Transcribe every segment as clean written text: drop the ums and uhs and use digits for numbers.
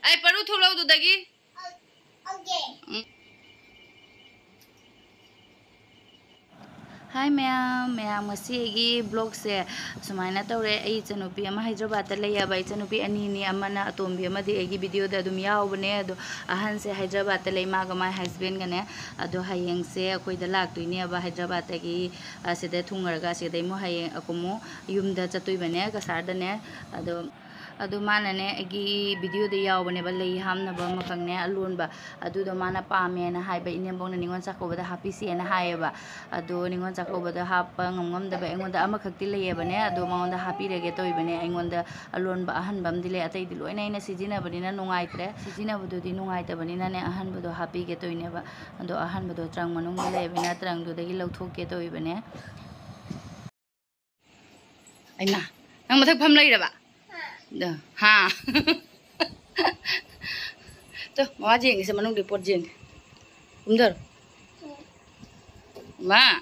ai paru tholau du dagi okay Hi ma'am, masi blog se sumaina tawre ai Echannuppi ama Hyderabad ta layaba Echannuppi ani ni amana atombi ama di agi video da dum yaubane ado ahan se Hyderabad ta lay maga my husband gane ado hayeng se akoi da laktuini aba Hyderabad ta gi sida thungarga sida mo hayeng akomo yumda chatui bane kasar da ne ado mana ne agi video de yaubane ba lay hamna ba makang ne alun ba ado do mana pame na hai ba inembong na ningon sakoba da happy si na hai ba ado ningon sakoba da hapa ngam da ba engonda ama khakti lay ba ne ado maonda happy rege toy bane engonda alun ba ahan bam dile atai di loina ina sijina bani na nungai tre sijina bodo di nungai ta bani na ne ahan bodo happy ge toy ne ba ado ahan bodo trang manung lay bana trang do dagi lauthok ge toy bane aina nang mathak pham lay ra ba ha tuh mau jeng isa manung report jeng umdar ma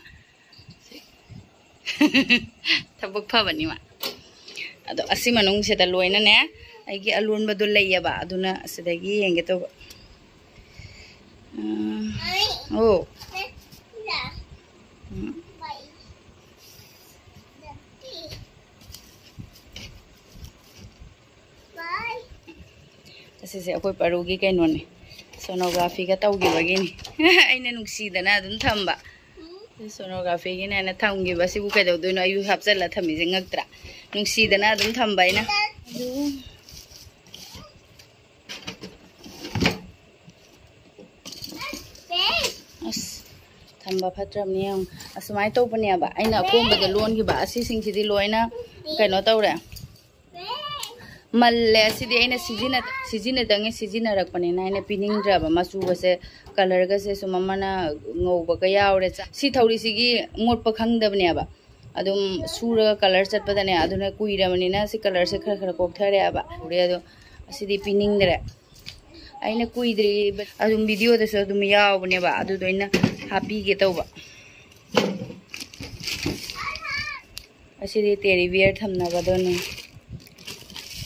tabuk pha bani ma ado asi manung se da loina ne aigi alun badu laiya ba aduna sidagi yenge to oh Asise akoi parugi kaino ne sonography ka tawgi bagini aina nungsidana adun thamba sonography gi na thamgi ba sibu ka dawdoino ayu hapsala thami je ngaktra nungsidana adun thamba ina as thamba phatram ni ang asmai to bani ba aina komba da loan gi ba asi sing sidi loina kaino tawre Malle sidi aina sijina dange sijina rakpani na aina pining draba masu base color ga se sumamana ngau ba ka yaure si thauri sigi ngot pa khangdabne aba adum sura color chat padane aduna kuira mani na si color se khara khara kok thare aba ure ado asidi pining dre aina kuidri adum video da so adum yaw bane ba adu doina happy ge tawba asidi teri beer thamna ba done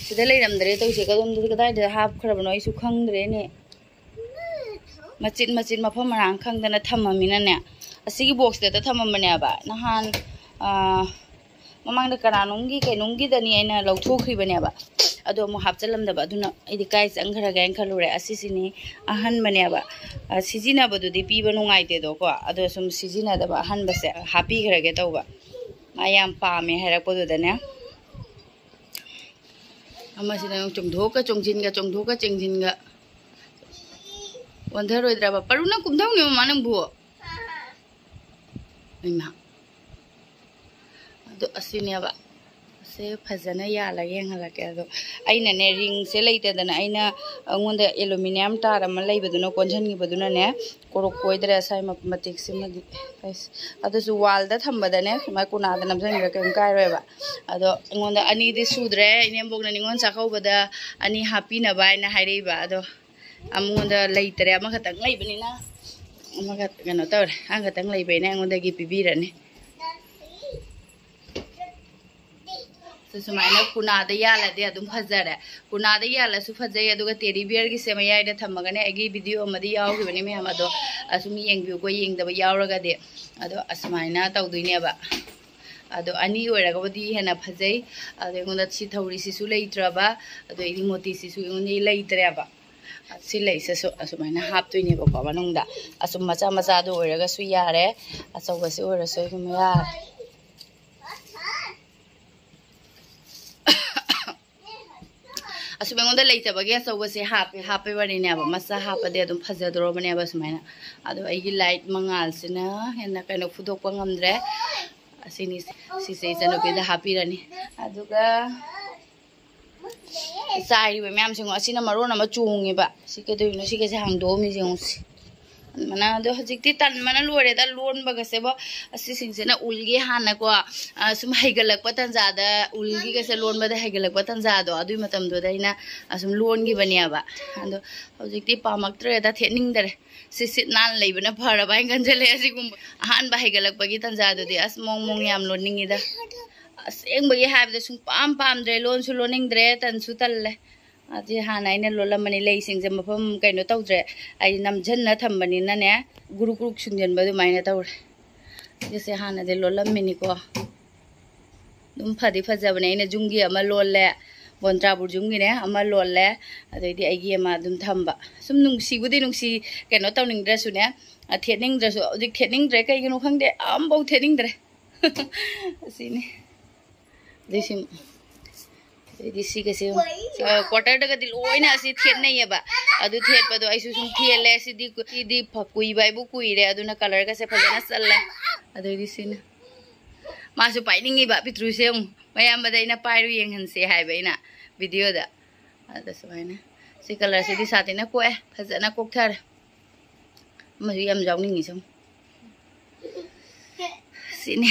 sida lay ramdre to se kadum du kadai da hap kharabno isu khangdre ne machin mafam rang khangdana thamamina ne asigi box da thamamane aba nahan mamang da karanungi kainungi dani aina lauthokri bane aba ado mo hapchalam da ba aduna idi kai changhara ga khalure asisini ahan bane aba sijina badu di pi banu ngai te do ko ado sum sijina da ba ahan base happy kharage tawba ayam pa me hera podu da ne ama sina yung chongdhoka chengjinga wandharoi draba paruna kumthau ni manang buo ina ado asini aba se phajana ya la yengala ke ado aina ne ring se leite dana aina ngonda aluminum tar ama leibaduna konjan gi baduna ne korok koidra sai matik simadi guys ado su wall da thambada ne ma kuna da namjang ga kan kai reba ado ngonda ani di sudre inembok na ningon sakhau bada ani happy na bai na haireba ado amungonda leitre ama khatang leibani na ama khat gano tor ang khatang leibai na ngonda gi pibirane sumaina kuna da yala de adum phajare kuna da yala su phajai aduga teri beer gi semayai da thamagane agi video amadi yaw gi bani me amado asumi yengbi ko yengda ba yawraga de ado asmaina tawduine ba ado ani oiraga bodi hena phajai ado ngonda si thauri si su leitraba ado idi moti si su ngoni leitre ba si leise so asmaina haptuine ba manungda asum macha macha do oiraga su yare asawa si ora so gi ya asu bengonda leita bagi asawa se happy bani ne ba masa hapa de adum phajadro bani ba sumaina ado ai light mangal sina hena kaino fudok pangamdre asini si se Echannuppi da happy rani aduga sai we myam singo asina marona ma chungi ba sike do no sike se hangdo mi jeng si mana do hajikti tan mana lore da lon baga se ba asi sing se na ulgi hana ko sum haigalak patan jada ulgi ga se lon ba da haigalak patan jado adui matam do daina asum lon gi bania ba ando hajikti pamak tre da thening dare sisit nan leibana phara ba ganjale asigum han ba haigalak bagi tan jado di as mong yam loningi da aseng bagi haib da sum pam dre lon su loning dre tan su talle ꯑꯗꯨ ꯍꯥꯟꯅ ꯑꯩꯅ ꯂꯣꯜꯂꯝꯕꯅꯤ ꯂꯩꯁꯤꯡꯁꯦ ꯃꯐꯝ ꯀꯩꯅꯣ ꯇꯧꯗ꯭ꯔꯦ ꯑꯩ ꯅꯝꯖꯟꯅ ꯊꯝꯕꯅꯤꯅꯅꯦ ꯒꯨꯔꯨꯛ ꯒꯨꯔꯨꯛ ꯁꯨꯡꯖꯟꯕ ꯑꯗꯨꯃꯥꯏꯅ ꯇꯧꯔꯦ ꯁꯤꯁꯦ ꯍꯥꯟꯅꯗꯤ ꯂꯣꯜꯂꯝꯃꯤꯅꯤꯀꯣ ꯑꯗꯨꯝ ꯐꯗꯤ ꯐꯖꯕꯅꯦ ꯑꯩꯅ ꯖꯨꯝꯒꯤ ꯑꯃ ꯂꯣꯜꯂꯦ ꯕꯣꯟꯇ꯭ꯔꯥꯕꯨꯔ ꯖꯨꯝꯒꯤꯅꯦ ꯑꯃ ꯂꯣꯜꯂꯦ ꯑꯗꯩꯗꯤ ꯑꯩꯒꯤ ꯑꯃ ꯑꯗꯨꯝ ꯊꯝꯕ ꯁꯨꯝ ꯅꯨꯡꯁꯤꯕꯨꯗꯤ ꯅꯨꯡꯁꯤ ꯀꯩꯅꯣ ꯇꯧꯅꯤꯡꯗ꯭ꯔꯁꯨꯅꯦ ꯊꯦꯠꯅꯤꯡꯗ꯭ꯔꯁꯨ ꯍꯧꯖꯤꯛ ꯊꯦꯠꯅꯤꯡꯗ꯭ꯔꯦ ꯀꯩꯒꯤꯅꯣ ꯈꯪꯗꯦ ꯑꯝꯐꯥꯎ ꯊꯦꯠꯅꯤꯡꯗ꯭ꯔꯦ ꯑꯁꯤꯅꯤ ꯑꯗꯩ ꯁꯤ ꯑꯗꯩꯗꯤ ꯁꯤꯒꯁꯦ ꯀ꯭ꯋꯥꯇꯔꯗꯒꯗꯤ ꯂꯣꯏꯅ ꯑꯁꯤ ꯊꯦꯠꯅꯩꯌꯦꯕ ꯑꯗꯨ ꯊꯦꯠꯄꯗꯣ ꯑꯩꯁꯨ ꯁꯨꯝ ꯊꯦꯠꯂꯦ ꯁꯤꯗꯤ ꯀꯨꯏꯕ ꯍꯥꯏꯕꯨ ꯀꯨꯏꯔꯦ ꯑꯗꯨꯅ ꯀꯂꯔꯒꯁꯦ ꯐꯖꯅ ꯆꯜꯂꯦ ꯑꯗꯩꯗꯤ ꯁꯤꯅ 마수 파이닝이바 비트루세용 mayambada ina pairu yenghanse haiba ina video da ada sumaina si color se di satina ko phajana kokthar ma yam jawning ni sam sini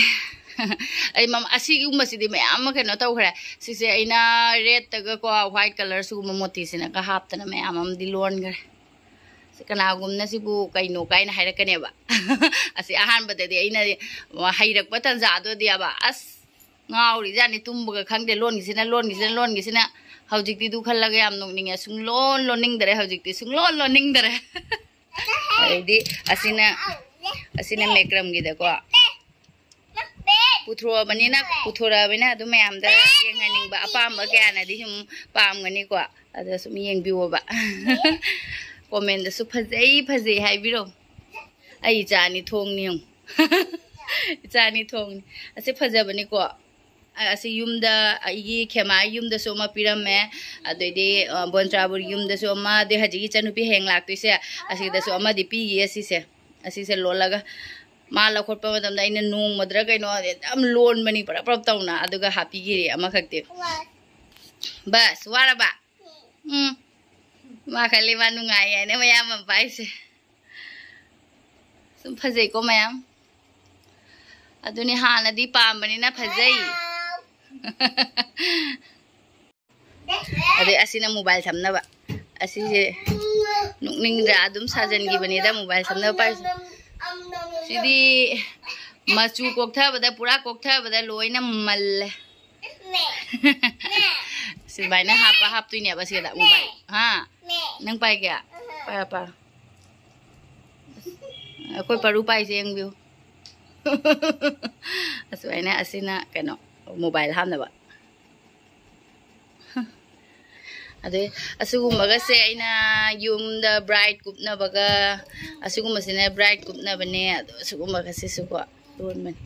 ai mam asi umma si di mayam ka no taw khara si se ina red taga ko white color su moti sina ka haptana mayam am di lon gar kanagumna sibu kaino kaina hairakane ba asi ahan badadi aina hairak patan za do dia ba as ngauri jani tumbuga khangde lon gisina haujikti du khallaga yam nokninga sung lon loning dare haujikti sung lon loning dare aidi asina mekram gida ko puthro banina puthora bina du mayam da yenganing ba apamba kyana di sum pam ngani ko ada sum yeng biwo ba comment su phazei hai biro ai jani thong ni jani thong ase phajabani ko ase yumda ai khema yumda so ma pirame adoide bontrabur yumda so ma de haji Echannuppi heng lak tuise ase da so ma di pi gi asise lolaga ma la khotpa madam da ina nung madra kaino am lon bani para prap tauna aduga happy gi ama khakte bas wara ba ma khali ma nungai ai ne mayam am paise sum phajai ko mayam aduni hana di pambani na phajai ade asina mobile thamna ba asise nukning ra adum sajan gi bani da mobile thamna paise sidi machu koktha bada pura koktha bada loina malle sibaina hap tu ni ba sida mobile ha nang pai kya pa koi paru pai jeng view aswaina asina kano mobile ham na ba ade asugumba se aina yum da bright kup na baga asugumba sina bright kup na bane asugumba se su ko don man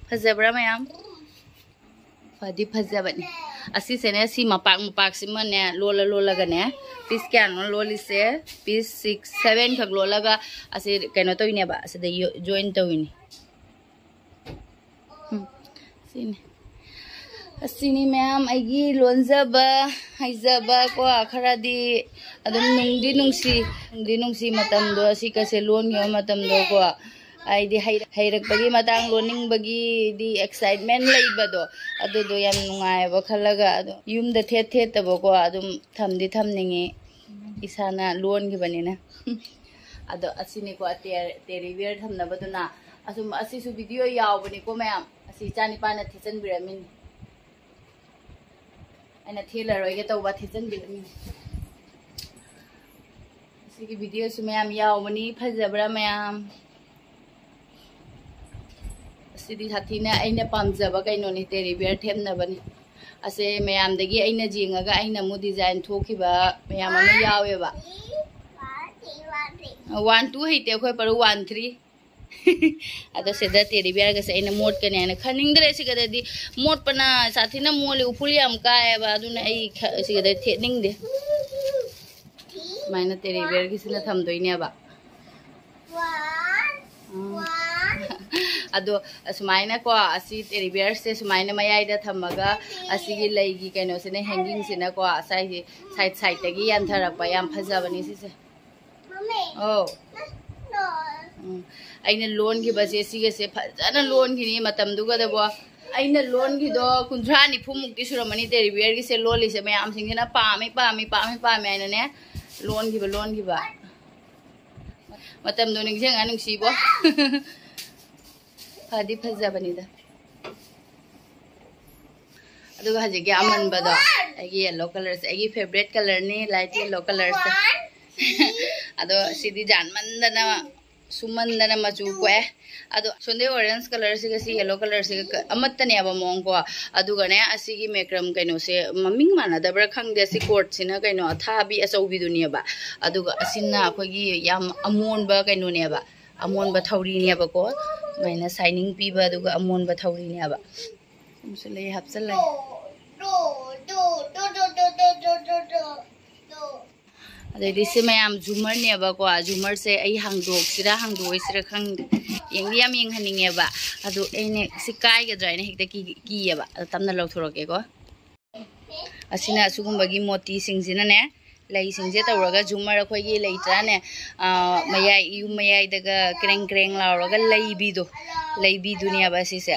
phajabra mayam fadi phajabani asi sene si mapak simane lola gane piece kyan loli se piece 6 7 khak lola ga asi keno to ine ba asi de join to ini sini asini ma'am aigi lonjaba haijaba ko akharadi adum nungdi matam do asi ka se lon yo matam do ko ai di hairak bagi matang loning bagi di excitement leibado adu do yam nungai ba khalaga adu yum da the ta ko adum thamningi isana lon gi banina adu asini ko teri wear thamna baduna asum asisu video yaw bani ko ma'am asi chani pana thichen biramin ana thela roige to ba thichen biramin asigi video su ma'am yaw bani phajabra ma'am sidi hathina aina pamjaba kaino ni teri bear themna bani ase mayam dagi aina jingaga aina mu design thokiba mayam ama yawe ba 1 2 hite khoi paru 1 3 ada seda teri bear ga se aina mod kane ana khaningdre sigada di mod pana sathina mole upuliam kae ba aduna ai sigada thedning de maina teri bear gi sina thamdoine ba ado sumaina ko asi teri bear se sumaina mayai da thamaga asi gi leigi kaino sine hanging sina ko side tagi yan tharak ba yam phajabani sise oh aina loan gi base sige se phajana loan gi ni matam duga da bo aina loan gi do kunthra ni phumuk ti suramani teri bear gi se loli se mayam singina pami aina ne loan gi ba matam do ning jeng anung si bo fadi phajabani da अदुगा हजिके अमनबदो एगी yellow colour से एगी favourite colour नि light yellow colour से अदो सिदी जान मंदना सुमंदना मचू कोए अदो सोंदे ऑरेंज कलर से गसी येलो कलर से अमत्तने अब मोंग को अदुगने असिगी मेक्रम कैनो से ममिंग माना दब्रा खंगदे सि कोर्ट सिना कैनो अथाबी असौबी दुनियाबा अदुगा असिना अखोगी याम अमोनबा कैनो नेबा अमोनबा थौरी नेबा को मैना शाइनिंग पीबा अदुगा अमोनबा थौरी नेबा हमसले हपसल अदे से मैम झूमर नेबा को झूमर से आई हांगदोक्सिरा हांगदोइसिरा खंग येंगी याम येंगहनिंगेबा अदु एने सि काइगद्राइने हेक्ता कीयेबा तमना लौथोरके को असिना सुगुंबगी मोती सिंगसिनाने लई सिंजे तौरगा झूमर अखोगी लेइत्राने मयाई यु मयाइदगा क्रेंग क्रेंग लाउरगा लईबी दुनियाबा सिसे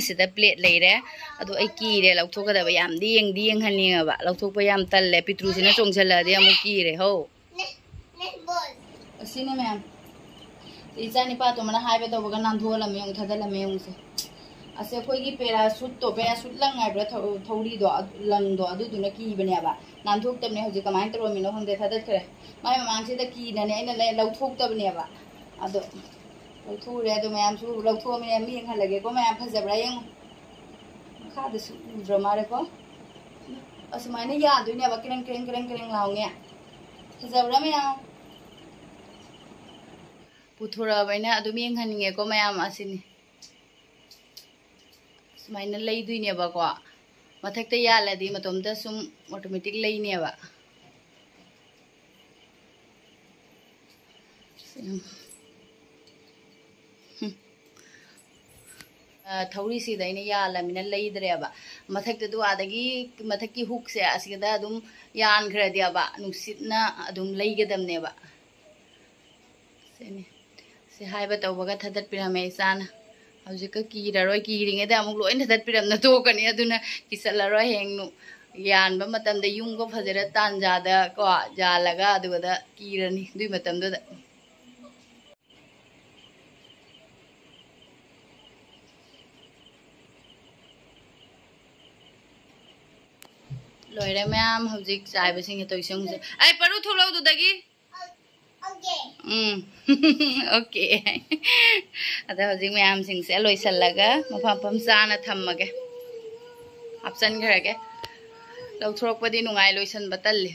सिदा प्लेट लेरे अदु आई कीरे लौथोगदबा यामदी येंगहनिंगबा लौथोकपा याम तल्ले पित्रुसिना चोंगछलदे अमु कीरे हो असिना मैम इचानी पातो मना हाइबे तौबगा नांथोलमे यंग थदलमे यंगसे असे अखोगी पैराशूट लंगाइब्रा थौरी दो लंगदो अदुदुना कीबनेबा नांथोक्तबने हजि कमाइन तरोमिनो होंदे थदखरे माय मांगसिदा कीनने आइना लौथोक्तबनेबा अदो लौथोरे अदो मैम सु लौथोमे मी यंगहलगे को मैम फजबरा यंग खादसु ड्रामारे को असमाइना यादुनेबा क्रेंग क्रेंग क्रेंग क्रेंग लाउंगे फजबरा मैम पुथोरा बैना अदुम यंगहनिंगे को मैम असिनी सुमाइना लैदुइनेबा को मथक्ता यालदी मतोमदा सुम ऑटोमेटिक लैनेबा थौरी से दैने यालमिना लैदरेबा मथक्ता दु आदगी मथक्की हुक से असिदा अदुम यानखरदियाबा नुसितना अदुम लैगदमनेबा सेने से हाइबा तौबगा थदत पिरामे इसाना हौजिका कीररोय कीरिङेदा अमुक लोइन थदत पिरामना तोकनी अदुना किसलरोय हेंगनु यानबा मतमदा युंगो फजरा तांजादा को जालगा अदुगदा कीरनी दुई मतमदा लोइरे मैम हौजिक चाइबसिंग तोइसंग से आई परू थोलौ दुदगी ओके अदा हजिक मैम सिंह से लोइसल्लगा मफाफम चाना थम्मगे हापसनखरगे लौथोरकपदि नुंगाइ लोइसनबा तल्ले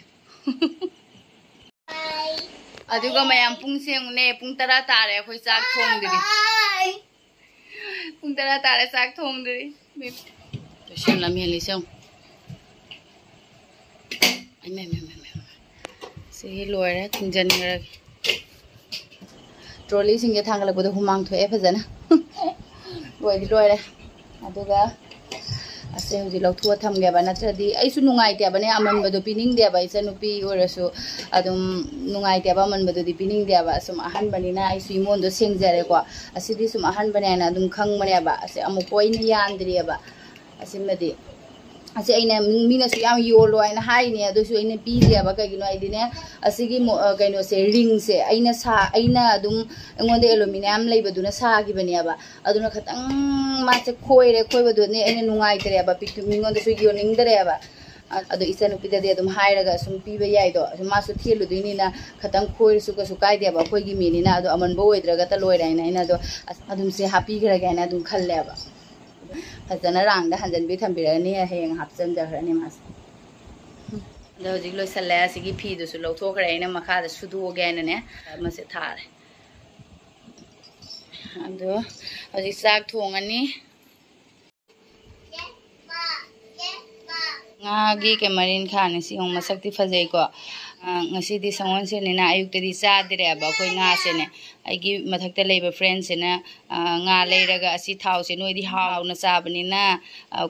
अदुगा मैम पुंग सेंगने पुंग 10 तारे अखोइ चाक थोंगदरि पुंग 10 तारे चाक थोंगदरि लोइसन लमहेलिसौ आई से लोइरे थिंजनखरगे ट्रॉली सिंगे थांगलकबदो हुमांग थोए फजना लोइरे अदुगा असे हजि लौथुआ थमगेबा नत्रदि आइसु नुंगाइतेबने अमनबदो पिनिंगदेबा इचनुपी ओरसु अदुम नुंगाइतेबा अमनबदोदि पिनिंगदेबा सुम अहनबनिना आइसु इमोनदो सेंगजरेको असिदि सुम अहनबनेना अदुम खंगमनेबा असे अमुक कोइना यानद्रियबा असिमदि असे आइना मीनासु याम योलो आइना हाइने अदुसु आइना पीदेबा कगिनो आइदिने असिगी कइनो से रिंग से आइना अदुम एंगोंदे एल्युमिनियम लेबदुना सागिबनेबा अदुना खतंग मासे खोइबदुने आइना नुंगाइतरेबा पिक्तु मिंगोंदसु योनिंगदरेबा अदु इचनुपिददि अदुम हाइरागा सुम पीबा याइदो मासु थेलुदुइनिना खतंग खोइरसु कसु काइदेबा खोइगी मिनिना अदु अमनबो ओइद्रगा त लोइराइना आइना अदु अदुम से हापीगरगाना अदुम खल्लेबा फजना रांगदा हंजनबी थंबिरनी हेंग हापचनजखरनी मास अदो हजिक लोइसल्ले असिगी फीदुसु लौथोखरे आइना मखादा सुदोगेनने मसे थारे अदो हजिक चाक थोंगनी ngagi ke marin khane si ong masakti fajai ko ngasi di sangon se ne na ayuk te di cha dire ba koi nga se ne aigi mathak te leiba friend se na nga leiraga asi thau se noi di haw na cha bani na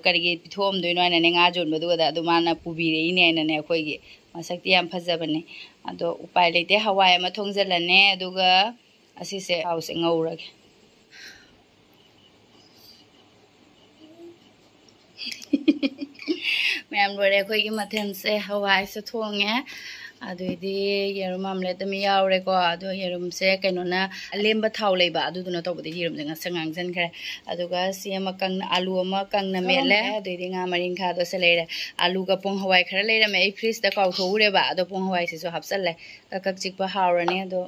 karigi pithom doi no ne nga jon badu da du mana pubi re ne ne koi gi masakti yam phajabani ado upai leite hawai ma thongjalane aduga asi se haw se ngaurage ma'am लोरे अखोई मथेन से हवाई से थोंगे ꯑꯗꯨꯏꯗꯤ ꯌꯦꯔꯨꯝ ꯑꯝꯂꯦꯠ ꯑꯃ ꯌꯥꯎꯔꯦꯀꯣ ꯑꯗꯣ ꯌꯦꯔꯨꯝꯁꯦ ꯀꯩꯅꯣꯅ ꯑꯂꯦꯝꯕ ꯊꯥꯎ ꯂꯩꯕ ꯑꯗꯨꯗꯨꯅ ꯇꯧꯕꯗ ꯌꯦꯔꯨꯝꯁꯦ ꯉꯥꯡꯁꯟꯈ꯭ꯔꯦ ꯑꯗꯨꯒ ꯁꯤ ꯑꯃ ꯀꯪꯅ ꯑꯂꯨ ꯑꯃ ꯀꯪꯅ ꯃꯦꯠꯂꯦ ꯑꯗꯨꯏꯗꯤ ꯉꯥ ꯃꯔꯤꯡꯈꯥꯗꯣꯁꯦ ꯂꯩꯔꯦ ꯑꯂꯨꯒ ꯄꯣꯡ ꯍꯋꯥꯏ ꯈꯔ ꯂꯩꯔꯝꯃꯦ ꯑꯩ ꯐ꯭ꯔꯤꯖꯇ ꯀꯥꯎꯊꯣꯛꯎꯔꯦꯕ ꯑꯗꯣ ꯄꯣꯡ ꯍꯋꯥꯏꯁꯤꯁꯨ ꯍꯥꯞꯆꯜꯂꯦ ꯀꯛ ꯆꯤꯛꯄ ꯍꯥꯎꯔꯅꯤ ꯑꯗꯣ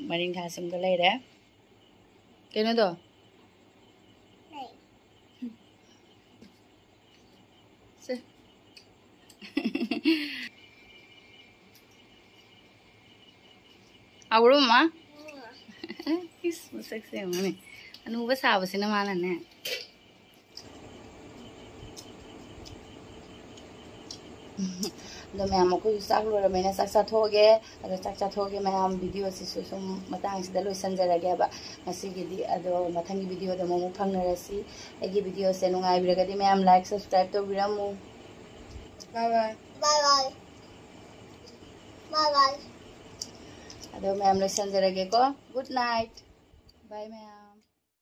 ꯃꯔꯤꯡꯈꯥꯁꯤꯃꯒ ꯂꯩꯔꯦ ꯀꯩꯅꯣꯗꯣ Auro ma? Is masakse mane. Anu ba sabasina mana ne. Do me amo ko sak lo ramena saksa thoge ado saksa thoge me am video si sum matang sida lo sanjarage ba masi gidi ado mathangi video da mo phangnarasi agi video se nungai biragadi me am like subscribe to biramu. Bye bye. Bye bye. Bye bye. Ado ma'am lo sanjarage ko. Good night. Bye ma'am.